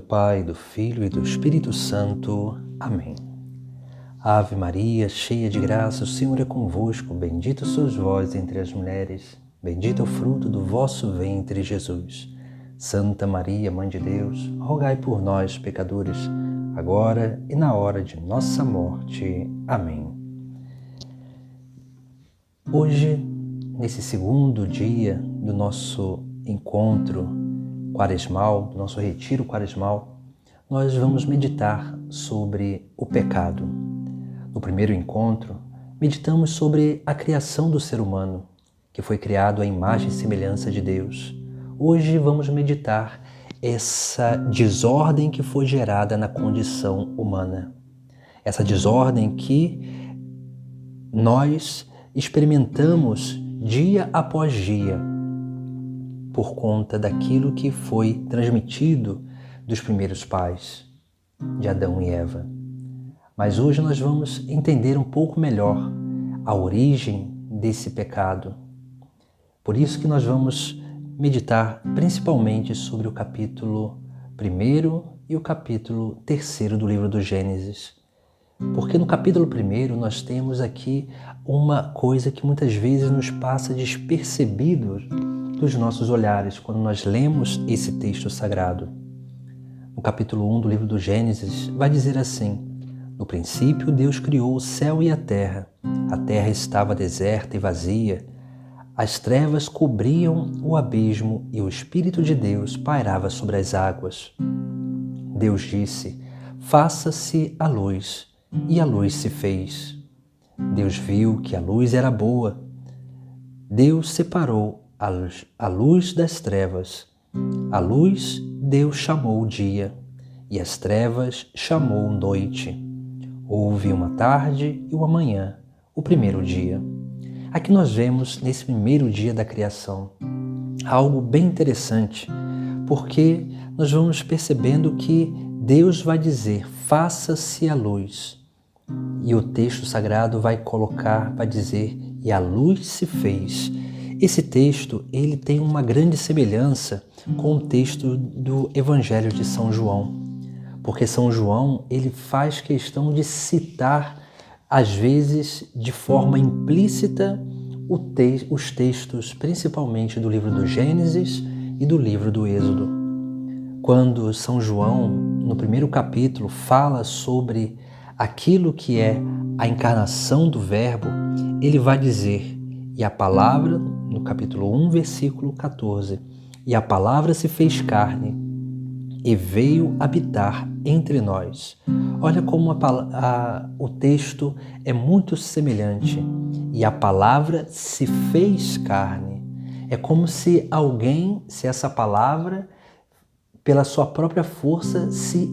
Pai, do Filho e do Espírito Santo. Amém. Ave Maria, cheia de graça, o Senhor é convosco. Bendita sois vós entre as mulheres. Bendito é o fruto do vosso ventre, Jesus. Santa Maria, Mãe de Deus, rogai por nós, pecadores, agora e na hora de nossa morte. Amém. Hoje, nesse segundo dia do nosso encontro quaresmal, do nosso retiro quaresmal, nós vamos meditar sobre o pecado. No primeiro encontro, meditamos sobre a criação do ser humano, que foi criado à imagem e semelhança de Deus. Hoje vamos meditar essa desordem que foi gerada na condição humana. Essa desordem que nós experimentamos dia após dia, por conta daquilo que foi transmitido dos primeiros pais, de Adão e Eva. Mas hoje nós vamos entender um pouco melhor a origem desse pecado. Por isso que nós vamos meditar principalmente sobre o capítulo 1 e o capítulo 3 do livro do Gênesis. Porque no capítulo 1 nós temos aqui uma coisa que muitas vezes nos passa despercebido dos nossos olhares quando nós lemos esse texto sagrado. No capítulo 1 do livro do Gênesis vai dizer assim: no princípio Deus criou o céu e a terra estava deserta e vazia, as trevas cobriam o abismo e o Espírito de Deus pairava sobre as águas. Deus disse: faça-se a luz, e a luz se fez. Deus viu que a luz era boa. Deus separou a luz das trevas. A luz Deus chamou dia, e as trevas chamou noite. Houve uma tarde e uma manhã, o primeiro dia. Aqui nós vemos, nesse primeiro dia da criação, algo bem interessante, porque nós vamos percebendo que Deus vai dizer, faça-se a luz. E o texto sagrado vai dizer, e a luz se fez. Esse texto, ele tem uma grande semelhança com o texto do Evangelho de São João, porque São João, ele faz questão de citar, às vezes, de forma implícita, os textos, principalmente do livro do Gênesis e do livro do Êxodo. Quando São João, no primeiro capítulo, fala sobre aquilo que é a encarnação do Verbo, ele vai dizer, e a palavra, no capítulo 1, versículo 14, e a palavra se fez carne e veio habitar entre nós. Olha como o texto é muito semelhante. E a palavra se fez carne. É como se essa palavra, pela sua própria força, se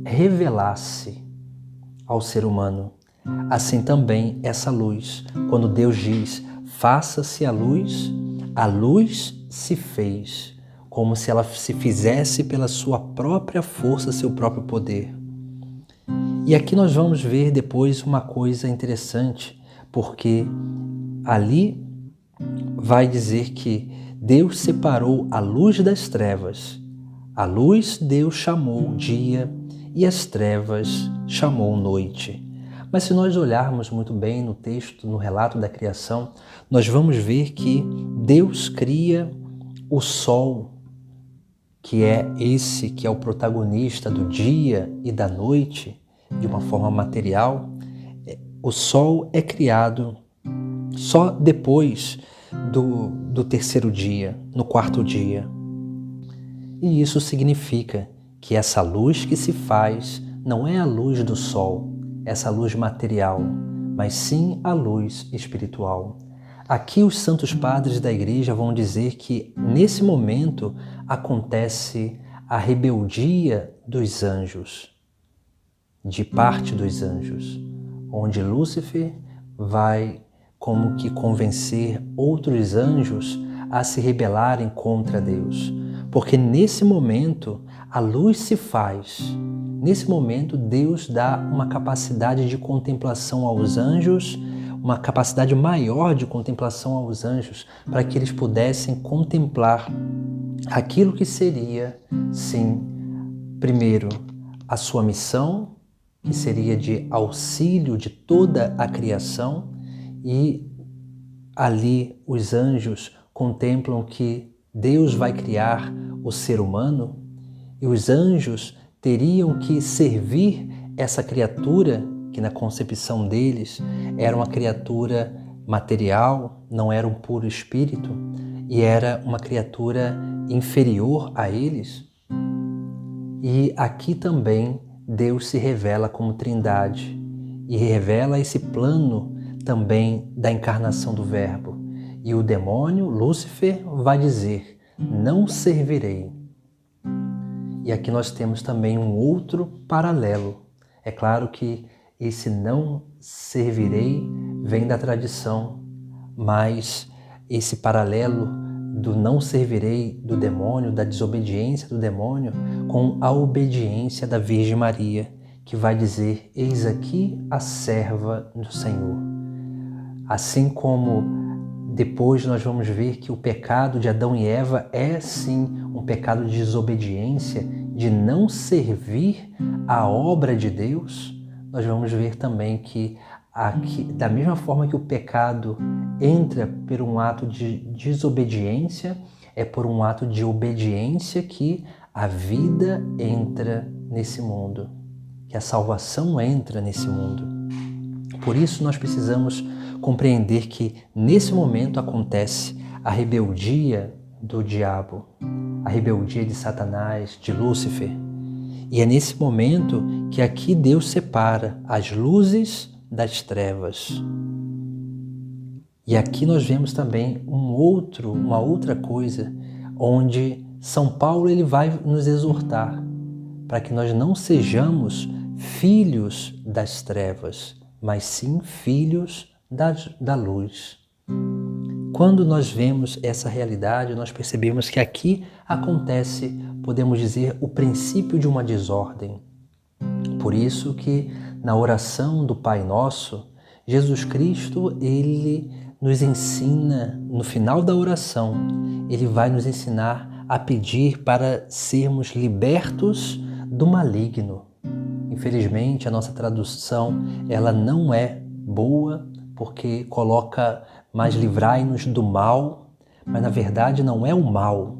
revelasse ao ser humano. Assim também essa luz, quando Deus diz, faça-se a luz se fez, como se ela se fizesse pela sua própria força, seu próprio poder. E aqui nós vamos ver depois uma coisa interessante, porque ali vai dizer que Deus separou a luz das trevas. A luz Deus chamou dia e as trevas chamou noite. Mas se nós olharmos muito bem no texto, no relato da criação, nós vamos ver que Deus cria o sol, que é o protagonista do dia e da noite, de uma forma material. O sol é criado só depois do terceiro dia, no quarto dia. E isso significa que essa luz que se faz não é a luz do sol, essa luz material, mas sim a luz espiritual. Aqui os santos padres da igreja vão dizer que nesse momento acontece a rebeldia dos anjos, de parte dos anjos, onde Lúcifer vai como que convencer outros anjos a se rebelarem contra Deus. Porque nesse momento a luz se faz. Nesse momento Deus dá uma capacidade de contemplação aos anjos, uma capacidade maior de contemplação aos anjos, para que eles pudessem contemplar aquilo que seria, sim, primeiro, a sua missão, que seria de auxílio de toda a criação, e ali os anjos contemplam que Deus vai criar o ser humano, e os anjos teriam que servir essa criatura, que na concepção deles era uma criatura material, não era um puro espírito, e era uma criatura inferior a eles. E aqui também Deus se revela como Trindade e revela esse plano também da encarnação do Verbo. E o demônio, Lúcifer, vai dizer: não servirei. E aqui nós temos também um outro paralelo. É claro que esse não servirei vem da tradição, mas esse paralelo do não servirei do demônio, da desobediência do demônio, com a obediência da Virgem Maria, que vai dizer: eis aqui a serva do Senhor. Assim como depois nós vamos ver que o pecado de Adão e Eva é sim um pecado de desobediência, de não servir a obra de Deus, nós vamos ver também que aqui, da mesma forma que o pecado entra por um ato de desobediência, é por um ato de obediência que a vida entra nesse mundo, que a salvação entra nesse mundo. Por isso nós precisamos compreender que nesse momento acontece a rebeldia do diabo, a rebeldia de Satanás, de Lúcifer. E é nesse momento que aqui Deus separa as luzes das trevas. E aqui nós vemos também uma outra coisa, onde São Paulo ele vai nos exortar para que nós não sejamos filhos das trevas, mas sim filhos da luz. Quando nós vemos essa realidade, nós percebemos que aqui acontece, podemos dizer, o princípio de uma desordem. Por isso que na oração do Pai Nosso, Jesus Cristo, ele nos ensina, no final da oração, ele vai nos ensinar a pedir para sermos libertos do maligno. Infelizmente, a nossa tradução, ela não é boa, porque coloca mais livrai-nos do mal, mas na verdade não é o mal.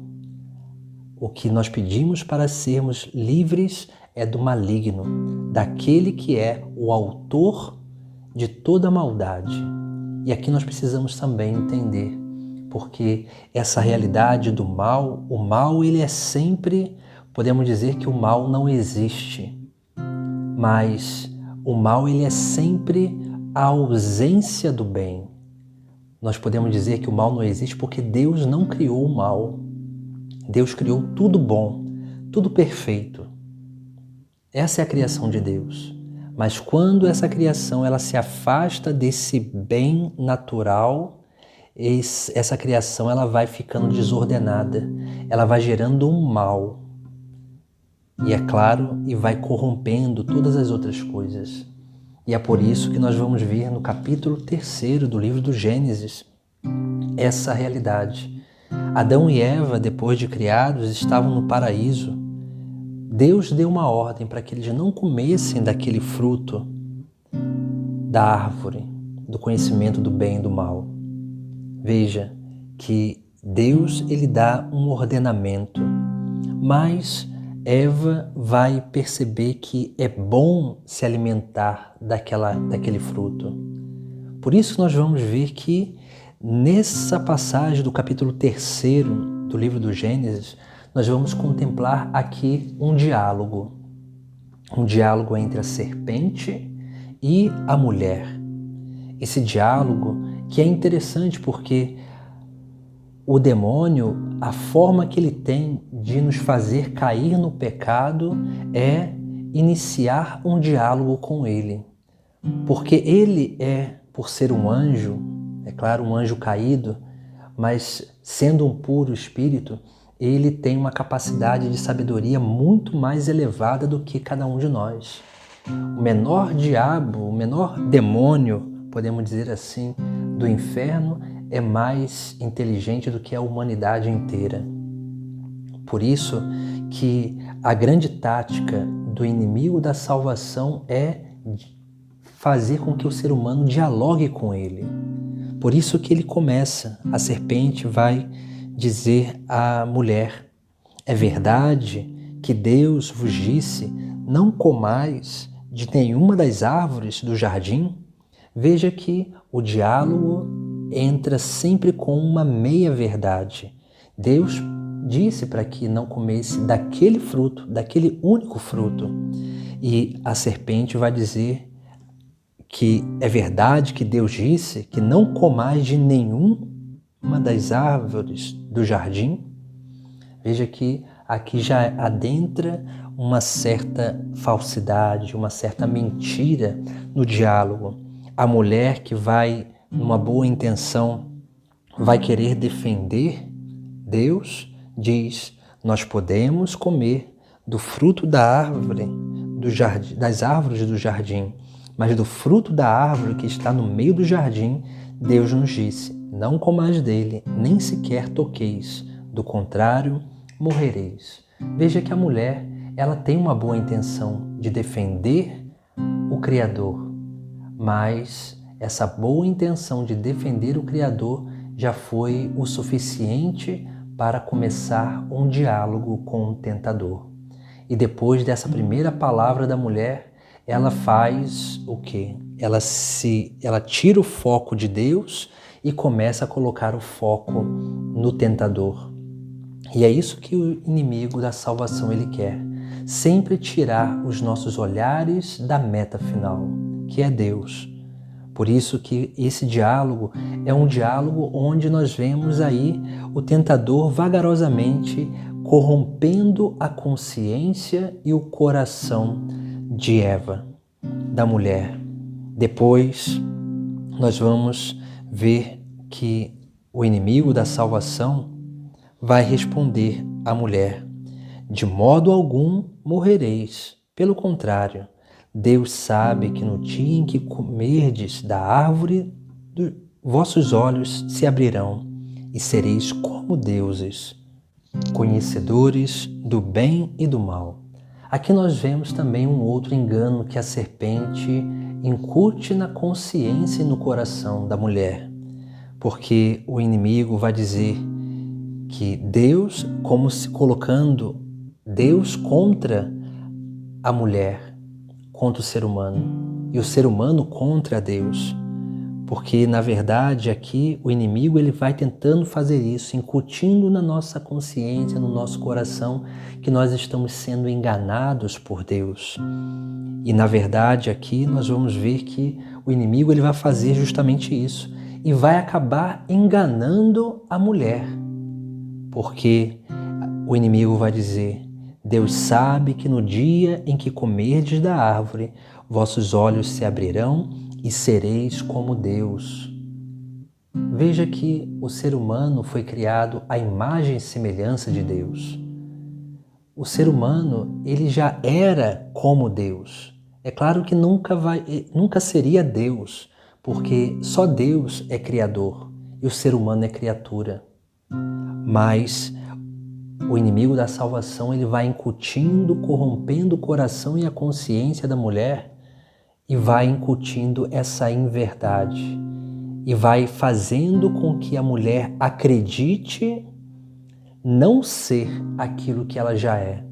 O que nós pedimos para sermos livres é do maligno, daquele que é o autor de toda maldade. E aqui nós precisamos também entender, porque essa realidade do mal, o mal ele é sempre, podemos dizer que o mal não existe, mas o mal ele é sempre a ausência do bem. Nós podemos dizer que o mal não existe porque Deus não criou o mal. Deus criou tudo bom, tudo perfeito. Essa é a criação de Deus. Mas quando essa criação ela se afasta desse bem natural, essa criação ela vai ficando desordenada, ela vai gerando um mal. E é claro, e vai corrompendo todas as outras coisas. E é por isso que nós vamos ver no capítulo 3 do livro do Gênesis essa realidade. Adão e Eva, depois de criados, estavam no paraíso. Deus deu uma ordem para que eles não comessem daquele fruto da árvore, do conhecimento do bem e do mal. Veja que Deus ele dá um ordenamento, mas Eva vai perceber que é bom se alimentar daquele fruto. Por isso nós vamos ver que nessa passagem do capítulo 3 do livro do Gênesis, nós vamos contemplar aqui um diálogo entre a serpente e a mulher. Esse diálogo que é interessante porque o demônio, a forma que ele tem de nos fazer cair no pecado é iniciar um diálogo com ele. Porque ele por ser um anjo, é claro, um anjo caído, mas sendo um puro espírito, ele tem uma capacidade de sabedoria muito mais elevada do que cada um de nós. O menor diabo, o menor demônio, podemos dizer assim, do inferno, é mais inteligente do que a humanidade inteira. Por isso que a grande tática do inimigo da salvação é fazer com que o ser humano dialogue com ele. Por isso que ele começa, a serpente vai dizer à mulher: é verdade que Deus vos disse, não comais de nenhuma das árvores do jardim? Veja que o diálogo entra sempre com uma meia-verdade. Deus disse para que não comesse daquele fruto, daquele único fruto. E a serpente vai dizer que é verdade que Deus disse que não comais de nenhuma das árvores do jardim. Veja que aqui já adentra uma certa falsidade, uma certa mentira no diálogo. A mulher que vai, numa boa intenção, vai querer defender Deus, diz: nós podemos comer do fruto da árvore do jardim, das árvores do jardim, mas do fruto da árvore que está no meio do jardim, Deus nos disse: não comais dele, nem sequer toqueis, do contrário, morrereis. Veja que a mulher, ela tem uma boa intenção de defender o Criador, mas essa boa intenção de defender o Criador já foi o suficiente para começar um diálogo com o tentador. E depois dessa primeira palavra da mulher, ela faz o quê? Ela tira o foco de Deus e começa a colocar o foco no tentador. E é isso que o inimigo da salvação ele quer. Sempre tirar os nossos olhares da meta final, que é Deus. Por isso que esse diálogo é um diálogo onde nós vemos aí o tentador vagarosamente corrompendo a consciência e o coração de Eva, da mulher. Depois nós vamos ver que o inimigo da salvação vai responder à mulher: de modo algum morrereis, pelo contrário, Deus sabe que no dia em que comerdes da árvore, vossos olhos se abrirão e sereis como deuses, conhecedores do bem e do mal. Aqui nós vemos também um outro engano que a serpente incute na consciência e no coração da mulher, porque o inimigo vai dizer que Deus, como se colocando Deus contra a mulher, contra o ser humano, e o ser humano contra Deus. Porque, na verdade, aqui o inimigo ele vai tentando fazer isso, incutindo na nossa consciência, no nosso coração, que nós estamos sendo enganados por Deus. E, na verdade, aqui nós vamos ver que o inimigo ele vai fazer justamente isso e vai acabar enganando a mulher. Porque o inimigo vai dizer: Deus sabe que no dia em que comerdes da árvore, vossos olhos se abrirão e sereis como Deus. Veja que o ser humano foi criado à imagem e semelhança de Deus. O ser humano, ele já era como Deus. É claro que nunca seria Deus, porque só Deus é criador e o ser humano é criatura. Mas o inimigo da salvação ele vai incutindo, corrompendo o coração e a consciência da mulher e vai incutindo essa inverdade e vai fazendo com que a mulher acredite não ser aquilo que ela já é.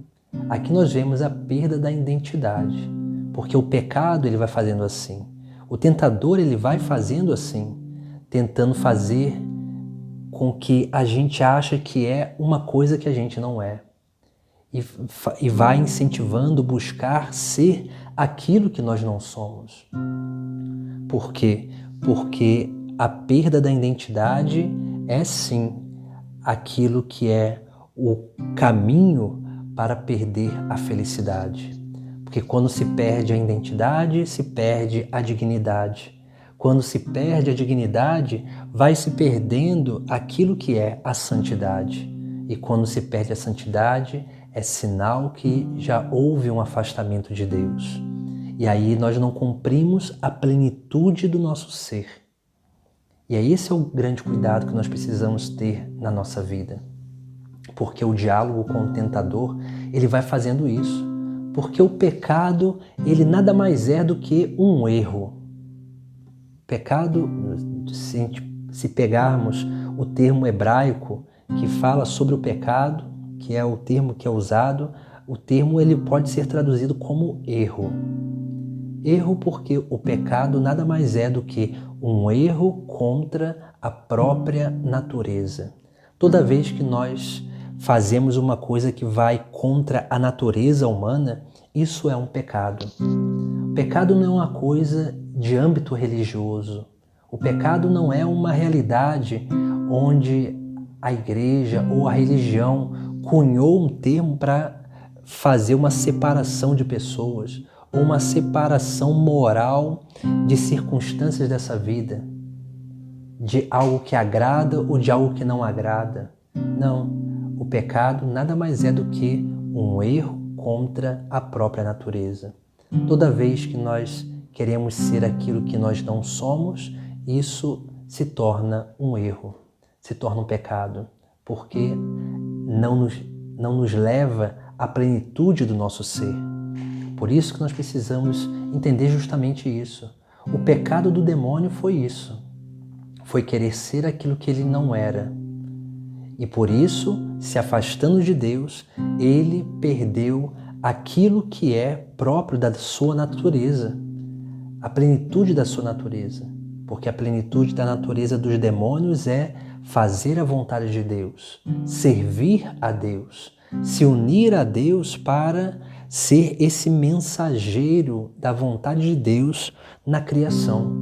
Aqui nós vemos a perda da identidade, porque o pecado ele vai fazendo assim, o tentador ele vai fazendo assim, tentando fazer com que a gente acha que é uma coisa que a gente não é. E vai incentivando buscar ser aquilo que nós não somos. Por quê? Porque a perda da identidade é sim aquilo que é o caminho para perder a felicidade. Porque quando se perde a identidade, se perde a dignidade. Quando se perde a dignidade, vai se perdendo aquilo que é a santidade. E quando se perde a santidade, é sinal que já houve um afastamento de Deus. E aí nós não cumprimos a plenitude do nosso ser. E é esse o grande cuidado que nós precisamos ter na nossa vida. Porque o diálogo com o tentador, ele vai fazendo isso, porque o pecado, ele nada mais é do que um erro. Pecado, se pegarmos o termo hebraico que fala sobre o pecado, que é o termo que é usado, o termo ele pode ser traduzido como erro. Erro porque o pecado nada mais é do que um erro contra a própria natureza. Toda vez que nós fazemos uma coisa que vai contra a natureza humana, isso é um pecado. O pecado não é uma coisa de âmbito religioso. O pecado não é uma realidade onde a igreja ou a religião cunhou um termo para fazer uma separação de pessoas ou uma separação moral de circunstâncias dessa vida, de algo que agrada ou de algo que não agrada. Não, o pecado nada mais é do que um erro contra a própria natureza. Toda vez que nós queremos ser aquilo que nós não somos, isso se torna um erro, se torna um pecado, porque não nos leva à plenitude do nosso ser. Por isso que nós precisamos entender justamente isso. O pecado do demônio foi isso. Foi querer ser aquilo que ele não era. E por isso, se afastando de Deus, ele perdeu aquilo que é próprio da sua natureza, a plenitude da sua natureza. Porque a plenitude da natureza dos demônios é fazer a vontade de Deus, servir a Deus, se unir a Deus para ser esse mensageiro da vontade de Deus na criação.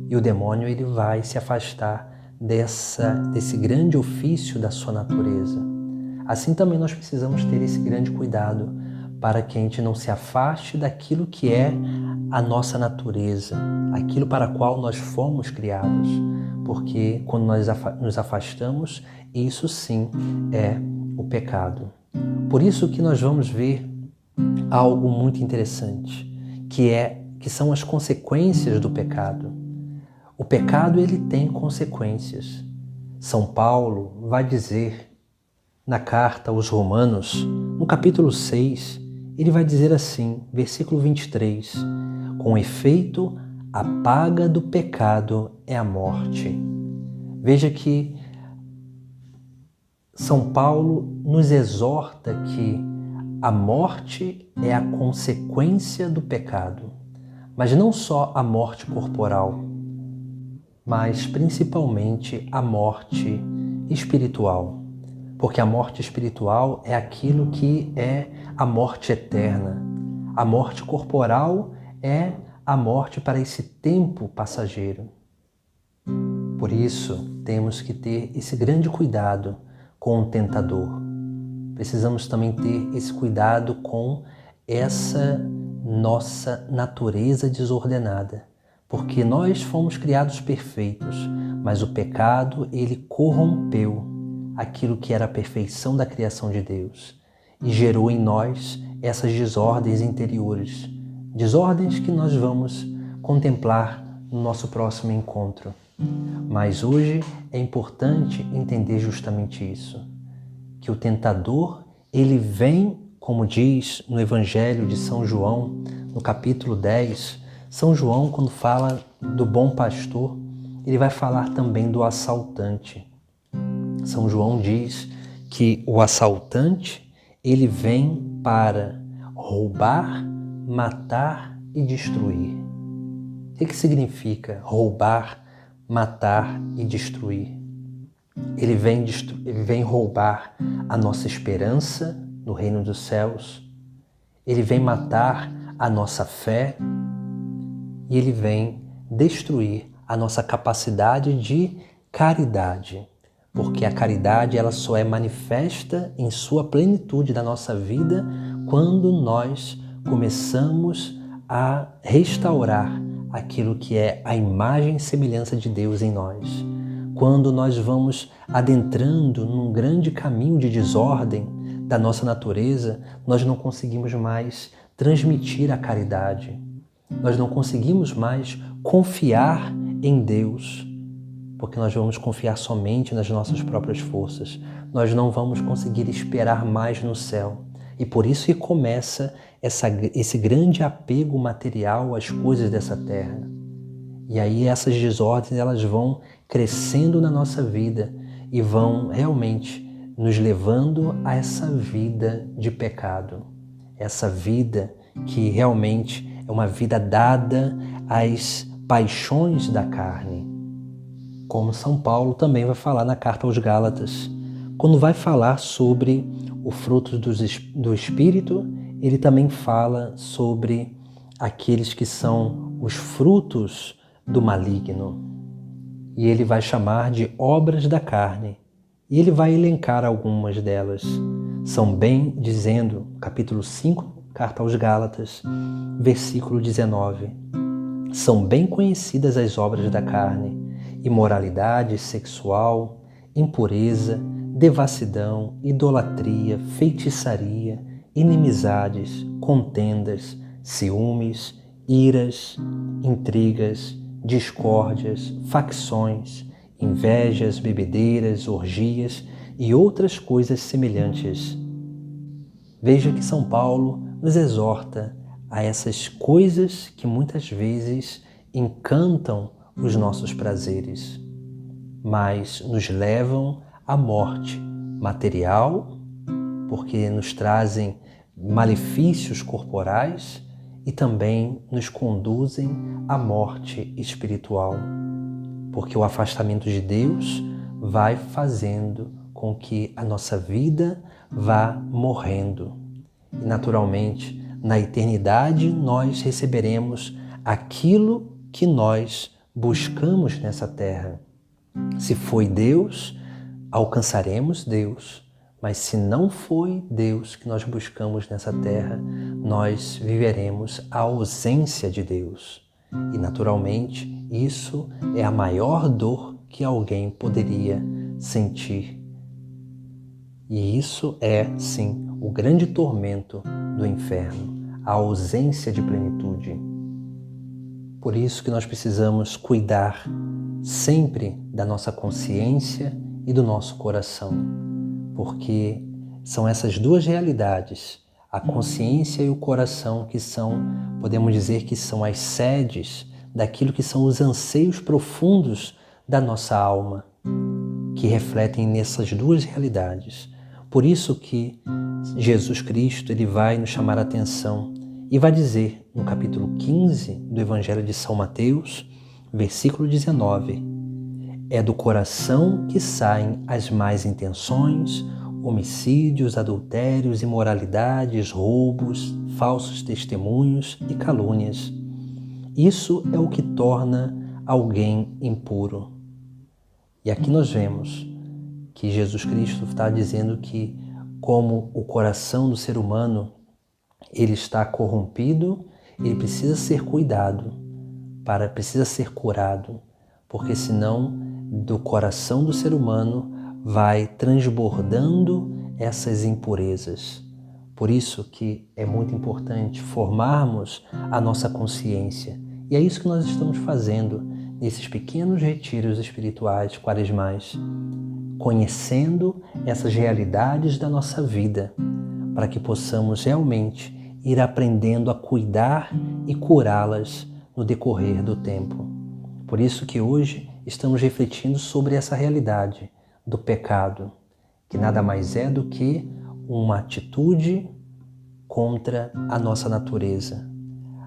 E o demônio ele vai se afastar desse grande ofício da sua natureza. Assim também nós precisamos ter esse grande cuidado para que a gente não se afaste daquilo que é a nossa natureza, aquilo para a qual nós fomos criados, porque quando nós nos afastamos, isso sim é o pecado. Por isso que nós vamos ver algo muito interessante, que são as consequências do pecado. O pecado ele tem consequências. São Paulo vai dizer na carta aos Romanos, no capítulo 6, ele vai dizer assim, versículo 23, com efeito, a paga do pecado é a morte. Veja que São Paulo nos exorta que a morte é a consequência do pecado, mas não só a morte corporal, mas principalmente a morte espiritual. Porque a morte espiritual é aquilo que é a morte eterna. A morte corporal é a morte para esse tempo passageiro. Por isso, temos que ter esse grande cuidado com o tentador. Precisamos também ter esse cuidado com essa nossa natureza desordenada. Porque nós fomos criados perfeitos, mas o pecado, ele corrompeu aquilo que era a perfeição da criação de Deus e gerou em nós essas desordens interiores, desordens que nós vamos contemplar no nosso próximo encontro. Mas hoje é importante entender justamente isso, que o tentador, ele vem, como diz no Evangelho de São João, no capítulo 10, São João, quando fala do bom pastor, ele vai falar também do assaltante. São João diz que o assaltante, ele vem para roubar, matar e destruir. O que significa roubar, matar e destruir? Ele vem roubar a nossa esperança no reino dos céus, ele vem matar a nossa fé e ele vem destruir a nossa capacidade de caridade. Porque a caridade ela só é manifesta em sua plenitude da nossa vida quando nós começamos a restaurar aquilo que é a imagem e semelhança de Deus em nós. Quando nós vamos adentrando num grande caminho de desordem da nossa natureza, nós não conseguimos mais transmitir a caridade. Nós não conseguimos mais confiar em Deus, porque nós vamos confiar somente nas nossas próprias forças. Nós não vamos conseguir esperar mais no céu. E por isso que começa esse grande apego material às coisas dessa terra. E aí essas desordens elas vão crescendo na nossa vida e vão realmente nos levando a essa vida de pecado. Essa vida que realmente é uma vida dada às paixões da carne. Como São Paulo também vai falar na carta aos Gálatas. Quando vai falar sobre o fruto do Espírito, ele também fala sobre aqueles que são os frutos do maligno. E ele vai chamar de obras da carne. E ele vai elencar algumas delas. São bem dizendo, capítulo 5, carta aos Gálatas, versículo 19. São bem conhecidas as obras da carne: imoralidade sexual, impureza, devassidão, idolatria, feitiçaria, inimizades, contendas, ciúmes, iras, intrigas, discórdias, facções, invejas, bebedeiras, orgias e outras coisas semelhantes. Veja que São Paulo nos exorta a essas coisas que muitas vezes encantam os nossos prazeres, mas nos levam à morte material, porque nos trazem malefícios corporais e também nos conduzem à morte espiritual, porque o afastamento de Deus vai fazendo com que a nossa vida vá morrendo. E naturalmente, na eternidade, nós receberemos aquilo que nós buscamos nessa terra. Se foi Deus, alcançaremos Deus. Mas se não foi Deus que nós buscamos nessa terra, nós viveremos a ausência de Deus. E naturalmente, isso é a maior dor que alguém poderia sentir. E isso é, sim, o grande tormento do inferno, a ausência de plenitude. Por isso que nós precisamos cuidar sempre da nossa consciência e do nosso coração, porque são essas duas realidades, a consciência e o coração, que são, podemos dizer que são as sedes daquilo que são os anseios profundos da nossa alma, que refletem nessas duas realidades. Por isso que Jesus Cristo ele vai nos chamar a atenção e vai dizer no capítulo 15 do Evangelho de São Mateus, versículo 19, é do coração que saem as más intenções, homicídios, adultérios, imoralidades, roubos, falsos testemunhos e calúnias. Isso é o que torna alguém impuro. E aqui nós vemos que Jesus Cristo está dizendo que como o coração do ser humano ele está corrompido, ele precisa ser cuidado, precisa ser curado, porque senão do coração do ser humano vai transbordando essas impurezas. Por isso que é muito importante formarmos a nossa consciência. E é isso que nós estamos fazendo nesses pequenos retiros espirituais quaresmais, conhecendo essas realidades da nossa vida, para que possamos realmente ir aprendendo a cuidar e curá-las no decorrer do tempo. Por isso que hoje estamos refletindo sobre essa realidade do pecado, que nada mais é do que uma atitude contra a nossa natureza,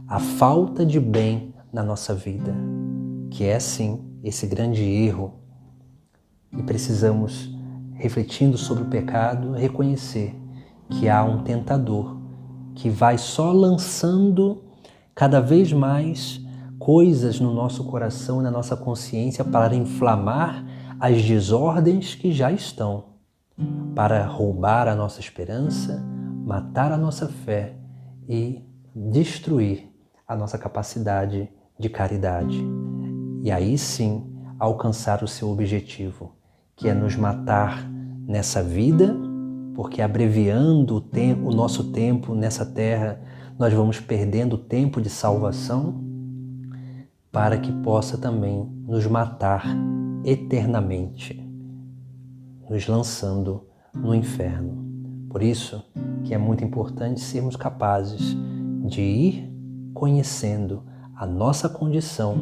a falta de bem na nossa vida, que é sim esse grande erro. E precisamos, refletindo sobre o pecado, reconhecer que há um tentador que vai só lançando cada vez mais coisas no nosso coração e na nossa consciência para inflamar as desordens que já estão, para roubar a nossa esperança, matar a nossa fé e destruir a nossa capacidade de caridade. E aí sim alcançar o seu objetivo, que é nos matar nessa vida, porque abreviando o nosso tempo nessa terra, nós vamos perdendo o tempo de salvação, para que possa também nos matar eternamente, nos lançando no inferno. Por isso que é muito importante sermos capazes de ir conhecendo a nossa condição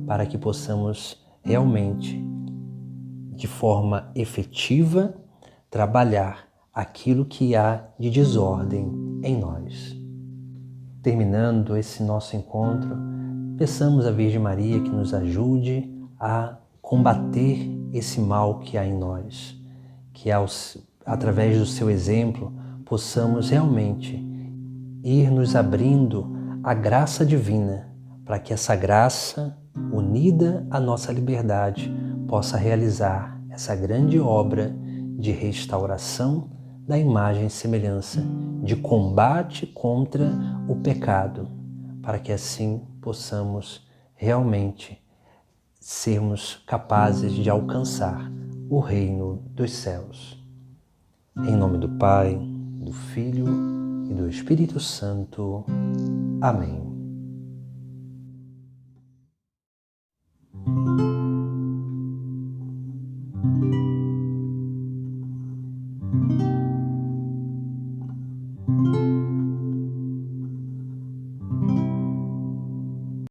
para que possamos realmente, de forma efetiva, trabalhar aquilo que há de desordem em nós. Terminando esse nosso encontro, peçamos à Virgem Maria que nos ajude a combater esse mal que há em nós, que através do seu exemplo possamos realmente ir nos abrindo à graça divina, para que essa graça, unida à nossa liberdade, possa realizar essa grande obra de restauração da imagem e semelhança, de combate contra o pecado, para que assim possamos realmente sermos capazes de alcançar o reino dos céus. Em nome do Pai, do Filho e do Espírito Santo. Amém.